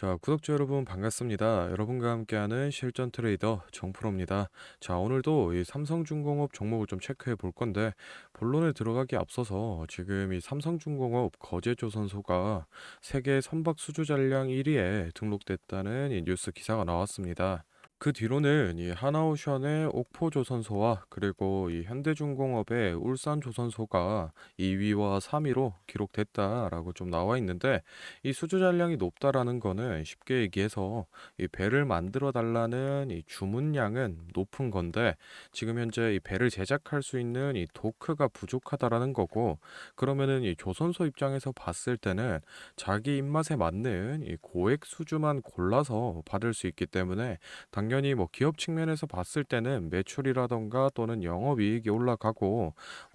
자, 구독자 여러분 반갑습니다. 여러분과 함께하는 실전 트레이더 정프로입니다. 자, 오늘도 이 삼성중공업 종목을 좀 체크해 볼 건데, 본론에 들어가기 앞서서 지금 이 삼성중공업 거제조선소가 세계 선박 수주 잔량 1위에 등록됐다는 이 뉴스 기사가 나왔습니다. 그 뒤로는 이 하나오션의 옥포조선소와 그리고 이 현대중공업의 울산조선소가 2위와 3위로 기록됐다라고 좀 나와 있는데, 이 수주 잔량이 높다라는 거는 쉽게 얘기해서 이 배를 만들어 달라는 이 주문량은 높은 건데, 지금 현재 이 배를 제작할 수 있는 이 도크가 부족하다라는 거고, 그러면은 이 조선소 입장에서 봤을 때는 자기 입맛에 맞는 이 고액 수주만 골라서 받을 수 있기 때문에, 당연히 뭐 기업 측면에서 봤을 때는 매출이라던가 또는 영업이익이 올라가고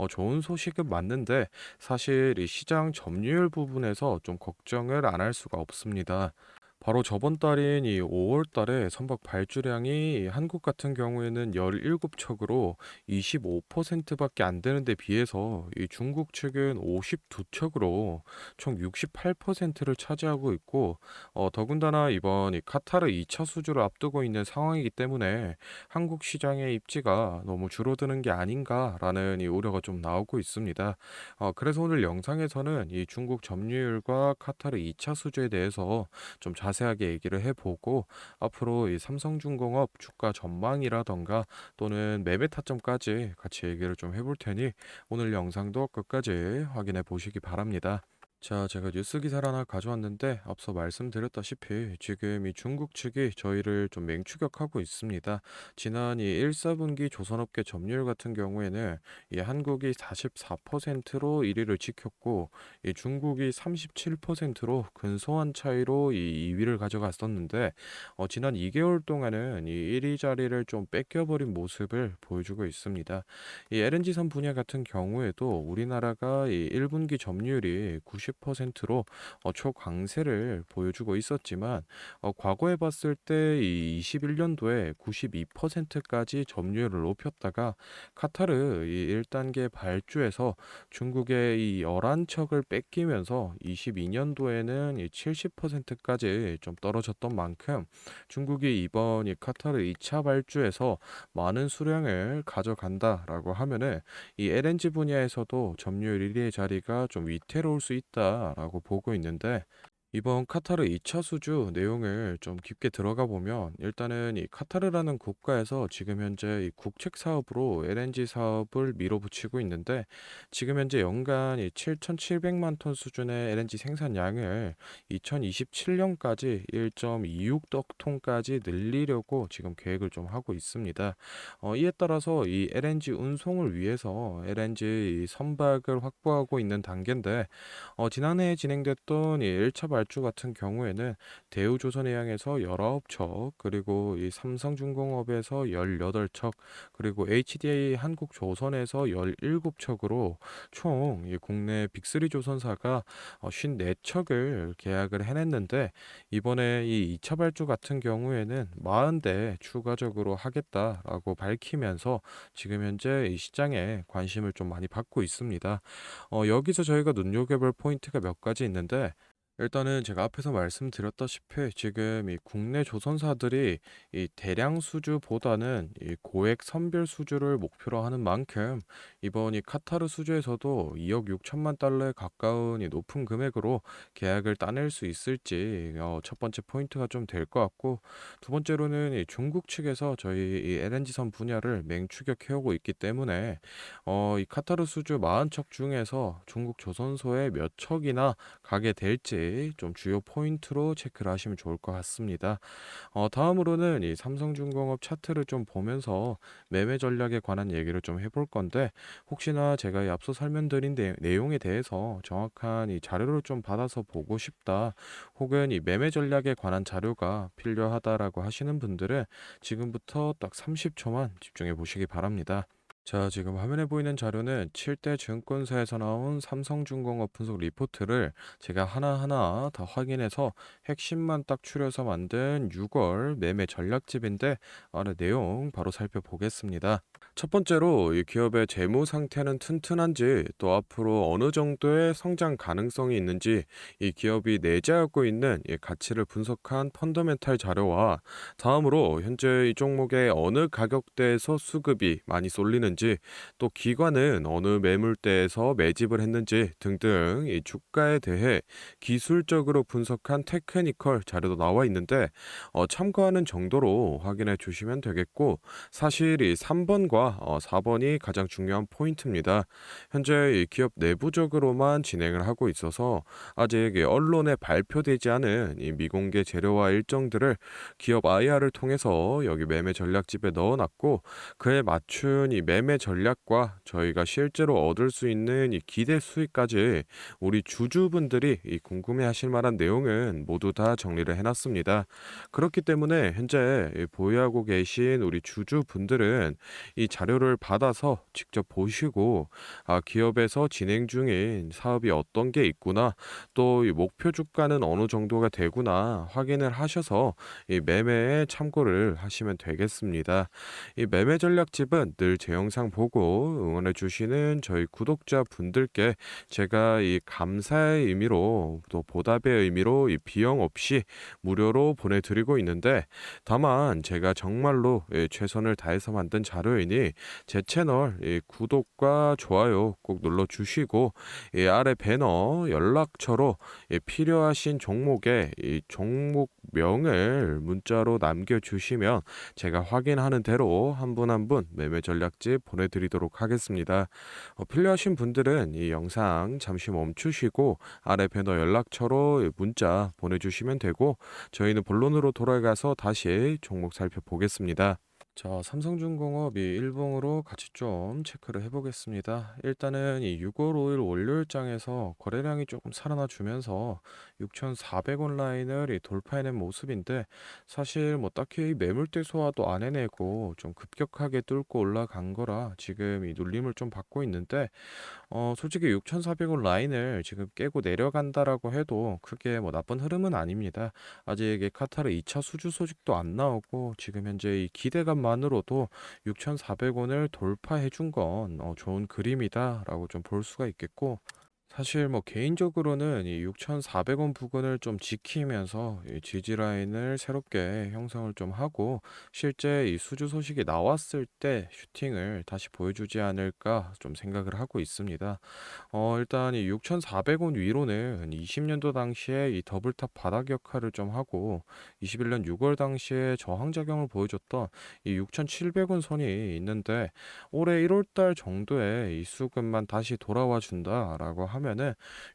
좋은 소식은 맞는데, 사실 이 시장 점유율 부분에서 좀 걱정을 안 할 수가 없습니다. 바로 저번 달인 이 5월 달에 선박 발주량이 한국 같은 경우에는 17척으로 25%밖에 안 되는데 비해서 이 중국 측은 52척으로 총 68%를 차지하고 있고, 더군다나 이번 이 카타르 2차 수주를 앞두고 있는 상황이기 때문에 한국 시장의 입지가 너무 줄어드는 게 아닌가라는 이 우려가 좀 나오고 있습니다. 그래서 오늘 영상에서는 이 중국 점유율과 카타르 2차 수주에 대해서 좀 자세하게 얘기를 해보고, 앞으로 이 삼성중공업 주가 전망이라던가 또는 매매 타점까지 같이 얘기를 좀 해볼 테니 오늘 영상도 끝까지 확인해 보시기 바랍니다. 자, 제가 뉴스 기사를 하나 가져왔는데, 앞서 말씀드렸다시피 지금 이 중국 측이 저희를 좀 맹추격하고 있습니다. 지난 이 1, 4분기 조선업계 점유율 같은 경우에는 이 한국이 44%로 1위를 지켰고, 이 중국이 37%로 근소한 차이로 이 2위를 가져갔었는데, 지난 2개월 동안은 이 1위 자리를 좀 뺏겨버린 모습을 보여주고 있습니다. 이 LNG선 분야 같은 경우에도 우리나라가 이 1분기 점유율이 90%로 초강세를 보여주고 있었지만, 과거에 봤을 때 이 21년도에 92%까지 점유율을 높였다가 카타르 이 1단계 발주에서 중국의 이 11척을 뺏기면서 22년도에는 이 70%까지 좀 떨어졌던 만큼, 중국이 이번 이 카타르 2차 발주에서 많은 수량을 가져간다라고 하면은 이 LNG 분야에서도 점유율 1위의 자리가 좀 위태로울 수 있다라고 보고 있는데, 이번 카타르 2차 수주 내용을 좀 깊게 들어가 보면, 일단은 이 카타르라는 국가에서 지금 현재 이 국책 사업으로 LNG 사업을 밀어붙이고 있는데, 지금 현재 연간 이 7,700만 톤 수준의 LNG 생산량을 2027년까지 1.26억 톤까지 늘리려고 지금 계획을 좀 하고 있습니다. 이에 따라서 이 LNG 운송을 위해서 LNG 선박을 확보하고 있는 단계인데, 지난해에 진행됐던 이 1차 발주 같은 경우에는 대우조선해양에서 19척, 그리고 이 삼성중공업에서 18척, 그리고 HDI 한국조선에서 17척으로 총 이 국내 빅3 조선사가 54척을 계약을 해냈는데, 이번에 이 2차 발주 같은 경우에는 40대 추가적으로 하겠다라고 밝히면서 지금 현재 이 시장에 관심을 좀 많이 받고 있습니다. 여기서 저희가 눈여겨볼 포인트가 몇 가지 있는데, 일단은 제가 앞에서 말씀드렸다시피 지금 이 국내 조선사들이 이 대량 수주보다는 이 고액 선별 수주를 목표로 하는 만큼, 이번 이 카타르 수주에서도 2억 6천만 달러에 가까운 이 높은 금액으로 계약을 따낼 수 있을지 첫 번째 포인트가 좀 될 것 같고, 두 번째로는 이 중국 측에서 저희 이 LNG선 분야를 맹추격해오고 있기 때문에, 이 카타르 수주 40척 중에서 중국 조선소에 몇 척이나 가게 될지 좀 주요 포인트로 체크를 하시면 좋을 것 같습니다. 다음으로는 이 삼성중공업 차트를 좀 보면서 매매 전략에 관한 얘기를 좀 해볼 건데, 혹시나 제가 이 앞서 설명드린 내용에 대해서 정확한 이 자료를 좀 받아서 보고 싶다, 혹은 이 매매 전략에 관한 자료가 필요하다라고 하시는 분들은 지금부터 딱 30초만 집중해 보시기 바랍니다. 자, 지금 화면에 보이는 자료는 7대 증권사에서 나온 삼성중공업 분석 리포트를 제가 하나하나 다 확인해서 핵심만 딱 추려서 만든 6월 매매 전략집인데, 내용 바로 살펴보겠습니다. 첫 번째로 이 기업의 재무 상태는 튼튼한지, 또 앞으로 어느 정도의 성장 가능성이 있는지, 이 기업이 내재하고 있는 이 가치를 분석한 펀더멘탈 자료와, 다음으로 현재 이 종목의 어느 가격대에서 수급이 많이 쏠리는지, 또 기관은 어느 매물대에서 매집을 했는지 등등 이 주가에 대해 기술적으로 분석한 테크니컬 자료도 나와 있는데, 참고하는 정도로 확인해 주시면 되겠고, 사실 이 3번과 4번이 가장 중요한 포인트입니다. 현재 이 기업 내부적으로만 진행을 하고 있어서 아직 이 언론에 발표되지 않은 이 미공개 재료와 일정들을 기업 IR을 통해서 여기 매매 전략집에 넣어놨고, 그에 맞춘 이 매매 전략과 저희가 실제로 얻을 수 있는 이 기대 수익까지 우리 주주분들이 이 궁금해하실 만한 내용은 모두 다 정리를 해놨습니다. 그렇기 때문에 현재 이 보유하고 계신 우리 주주분들은 이 자료를 받아서 직접 보시고, 기업에서 진행 중인 사업이 어떤 게 있구나, 또 이 목표 주가는 어느 정도가 되구나 확인을 하셔서 이 매매에 참고를 하시면 되겠습니다. 이 매매 전략집은 늘 제 영상 보고 응원해 주시는 저희 구독자 분들께 제가 이 감사의 의미로, 또 보답의 의미로 이 비용 없이 무료로 보내드리고 있는데, 다만 제가 정말로 최선을 다해서 만든 자료이니 제 채널 구독과 좋아요 꼭 눌러주시고, 아래 배너 연락처로 필요하신 종목의 이 종목명을 문자로 남겨주시면 제가 확인하는 대로 한 분 한 분 매매 전략집 보내드리도록 하겠습니다. 필요하신 분들은 이 영상 잠시 멈추시고 아래 배너 연락처로 문자 보내주시면 되고, 저희는 본론으로 돌아가서 다시 종목 살펴보겠습니다. 자, 삼성중공업이 일봉으로 같이 좀 체크를 해보겠습니다. 일단은 이 6월 5일 월요일장에서 거래량이 조금 살아나 주면서 6,400원 라인을 이 돌파해낸 모습인데, 사실 뭐 딱히 매물대 소화도 안 해내고 좀 급격하게 뚫고 올라간 거라 지금 이 눌림을 좀 받고 있는데, 솔직히 6,400원 라인을 지금 깨고 내려간다라고 해도 크게 뭐 나쁜 흐름은 아닙니다. 아직 이 카타르 2차 수주 소식도 안 나오고, 지금 현재 이 기대감만으로도 6,400원을 돌파해 준 건 좋은 그림이다라고 좀 볼 수가 있겠고, 사실 뭐 개인적으로는 이 6,400원 부근을 좀 지키면서 이 지지 라인을 새롭게 형성을 좀 하고, 실제 이 수주 소식이 나왔을 때 슈팅을 다시 보여주지 않을까 좀 생각을 하고 있습니다. 일단 이 6,400원 위로는 20년도 당시에 이 더블탑 바닥 역할을 좀 하고, 21년 6월 당시에 저항작용을 보여줬던 이 6,700원 선이 있는데, 올해 1월 달 정도에 이 수급만 다시 돌아와 준다라고 하면은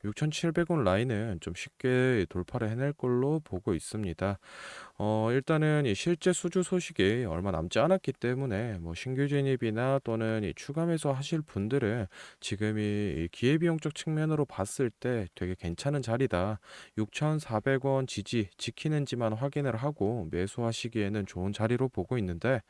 6,700원 라인은 좀 쉽게 돌파를 해낼 걸로 보고 있습니다. 일단은 이 실제 수주 소식이 얼마 남지 않았기 때문에 뭐 신규 진입이나 또는 이 추가 매수 하실 분들은 지금이 이 기회비용적 측면으로 봤을 때 되게 괜찮은 자리다. 6,400원 지지 지키는지만 확인을 하고 매수하시기에는 좋은 자리로 보고 있는데,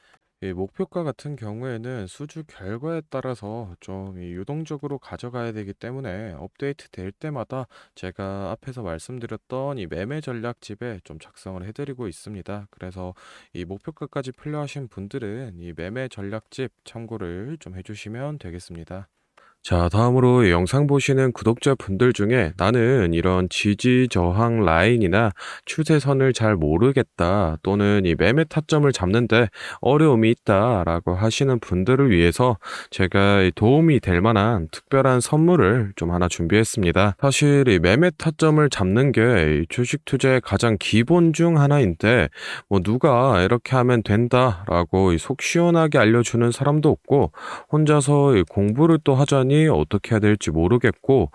이 목표가 같은 경우에는 수주 결과에 따라서 좀 이 유동적으로 가져가야 되기 때문에 업데이트 될 때마다 제가 앞에서 말씀드렸던 이 매매 전략집에 좀 작성을 해드리고 있습니다. 그래서 이 목표가까지 필요하신 분들은 이 매매 전략집 참고를 좀 해주시면 되겠습니다. 자, 다음으로 영상 보시는 구독자분들 중에 나는 이런 지지 저항 라인이나 추세선을 잘 모르겠다, 또는 이 매매 타점을 잡는데 어려움이 있다라고 하시는 분들을 위해서 제가 이 도움이 될 만한 특별한 선물을 좀 하나 준비했습니다. 사실 이 매매 타점을 잡는 게 이 주식 투자의 가장 기본 중 하나인데, 뭐 누가 이렇게 하면 된다라고 속 시원하게 알려주는 사람도 없고, 혼자서 이 공부를 또 하자니 어떻게 해야 될지 모르겠고,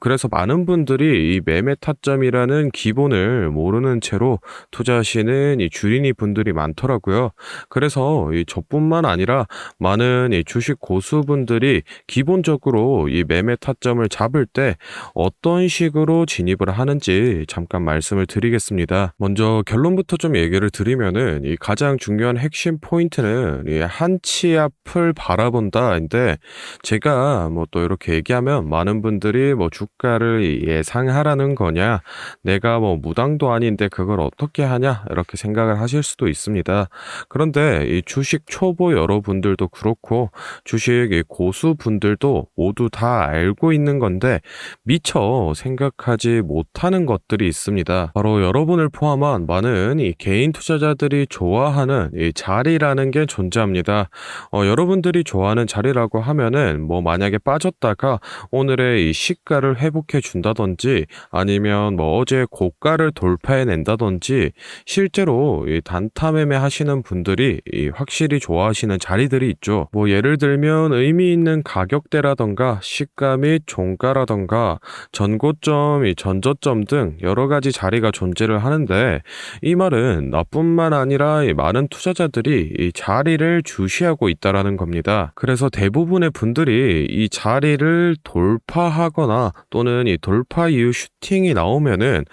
그래서 많은 분들이 이 매매 타점이라는 기본을 모르는 채로 투자하시는 이 주린이 분들이 많더라고요. 그래서 이 저뿐만 아니라 많은 이 주식 고수분들이 기본적으로 이 매매 타점을 잡을 때 어떤 식으로 진입을 하는지 잠깐 말씀을 드리겠습니다. 먼저 결론부터 좀 얘기를 드리면은, 이 가장 중요한 핵심 포인트는 이 한치 앞을 바라본다인데, 제가 뭐 뭐 또 이렇게 얘기하면 많은 분들이 뭐 "주가를 예상하라는 거냐? 내가 뭐 무당도 아닌데 그걸 어떻게 하냐?" 이렇게 생각을 하실 수도 있습니다. 그런데 이 주식 초보 여러분들도 그렇고 주식 이 고수분들도 모두 다 알고 있는 건데 미처 생각하지 못하는 것들이 있습니다. 바로 여러분을 포함한 많은 이 개인 투자자들이 좋아하는 이 자리라는 게 존재합니다. 여러분들이 좋아하는 자리라고 하면은 뭐 만약에 빠졌다가 오늘의 이 시가를 회복해 준다든지 아니면 뭐 어제 고가를 돌파해 낸다든지 실제로 이 단타 매매 하시는 분들이 이 확실히 좋아하시는 자리들이 있죠. 뭐 예를 들면 의미 있는 가격대라던가 시가 및 종가라던가 전고점, 이 전저점 등 여러 가지 자리가 존재를 하는데 이 말은 나뿐만 아니라 이 많은 투자자들이 이 자리를 주시하고 있다라는 겁니다. 그래서 대부분의 분들이 이 자리를 돌파하거나 또는 이 돌파 이후 슈팅이 나오면은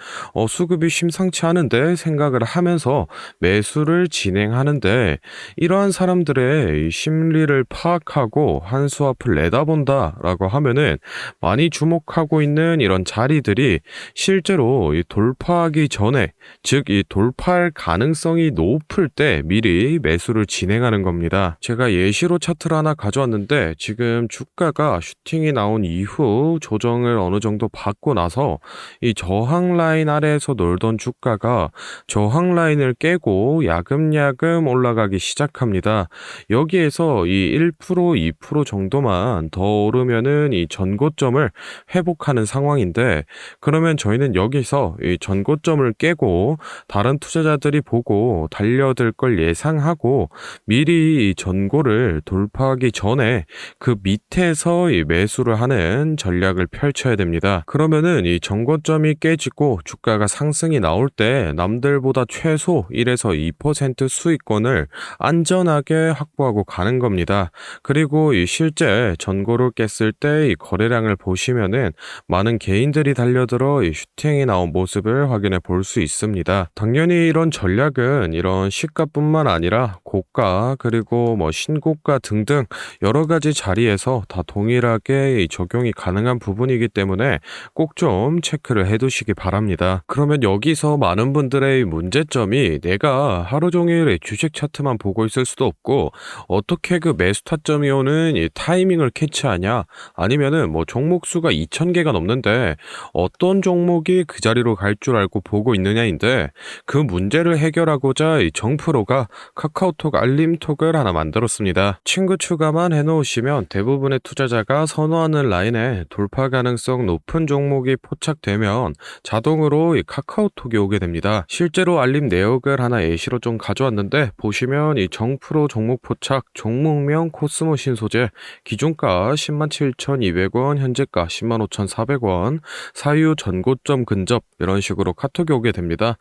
수급이 심상치 않은데 생각을 하면서 매수를 진행하는데 이러한 사람들의 이 심리를 파악하고 한 수 앞을 내다본다라고 하면은 많이 주목하고 있는 이런 자리들이 실제로 이 돌파하기 전에 즉 이 돌파할 가능성이 높을 때 미리 매수를 진행하는 겁니다. 제가 예시로 차트를 하나 가져왔는데 지금 주가가 슈팅이 나온 이후 조정을 어느 정도 받고 나서 이 저항 라인 아래에서 놀던 주가가 저항 라인을 깨고 야금야금 올라가기 시작합니다. 여기에서 이 1%, 2% 정도만 더 오르면은 이 전고점을 회복하는 상황인데 그러면 저희는 여기서 이 전고점을 깨고 다른 투자자들이 보고 달려들 걸 예상하고 미리 이 전고를 돌파하기 전에 그 밑에서 이 매수를 하는 전략을 펼쳐야 됩니다. 그러면은 이 전고점이 깨지고 주가가 상승이 나올 때 남들보다 최소 1에서 2% 수익권을 안전하게 확보하고 가는 겁니다. 그리고 이 실제 전고를 깼을 때 이 거래량을 보시면은 많은 개인들이 달려들어 이 슈팅이 나온 모습을 확인해 볼 수 있습니다. 당연히 이런 전략은 이런 시가뿐만 아니라 고가 그리고 뭐 신고가 등등 여러 가지 자리에서 다 동일하게 이 적용이 가능한 부분이기 때문에 꼭 좀 체크를 해 두시기 바랍니다. 그러면 여기서 많은 분들의 문제점이 내가 하루 종일 이 주식 차트만 보고 있을 수도 없고 어떻게 그 매수 타점이 오는 이 타이밍을 캐치하냐 아니면은 뭐 종목 수가 2,000개가 넘는데 어떤 종목이 그 자리로 갈 줄 알고 보고 있느냐인데 그 문제를 해결하고자 이 정프로가 카카오톡 알림톡을 하나 만들었습니다. 친구 추가만 해놓으시면 대부분의 투자자가 선호하는 라인에 돌파 가능성 높은 종목이 포착되면 자동으로 이 카카오톡이 오게 됩니다. 실제로 알림 내역을 하나 예시로 좀 가져왔는데 보시면 이 정프로 종목 포착, 종목명 코스모 신소재, 기존가 107,200원, 현재가 105,400원, 사유 전고점 근접 이런 식으로 카톡이 오게 됩니다.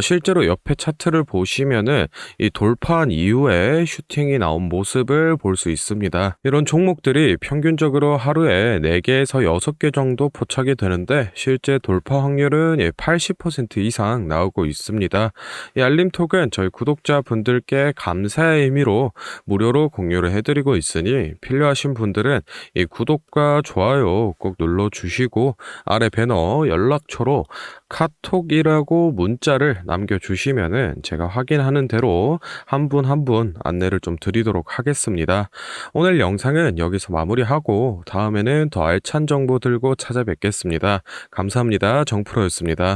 실제로 옆에 차트를 보시면은 이 돌파한 이후에 슈팅이 나온 모습을 볼 수 있습니다. 이런 종목들이 평균적으로 하루에 4개에서 6개 정도 포착이 되는데 실제 돌파 확률은 80% 이상 나오고 있습니다. 이 알림톡은 저희 구독자분들께 감사의 의미로 무료로 공유를 해드리고 있으니 필요하신 분들은 이 구독과 좋아요 꼭 눌러주시고 아래 배너 연락처로 카톡이라고 문자를 남겨주시면은 제가 확인하는 대로 한 분 한 분 안내를 좀 드리도록 하겠습니다. 오늘 영상은 여기서 마무리하고 다음에는 더 알찬 정보 들고 찾아뵙겠습니다. 감사합니다. 정프로였습니다.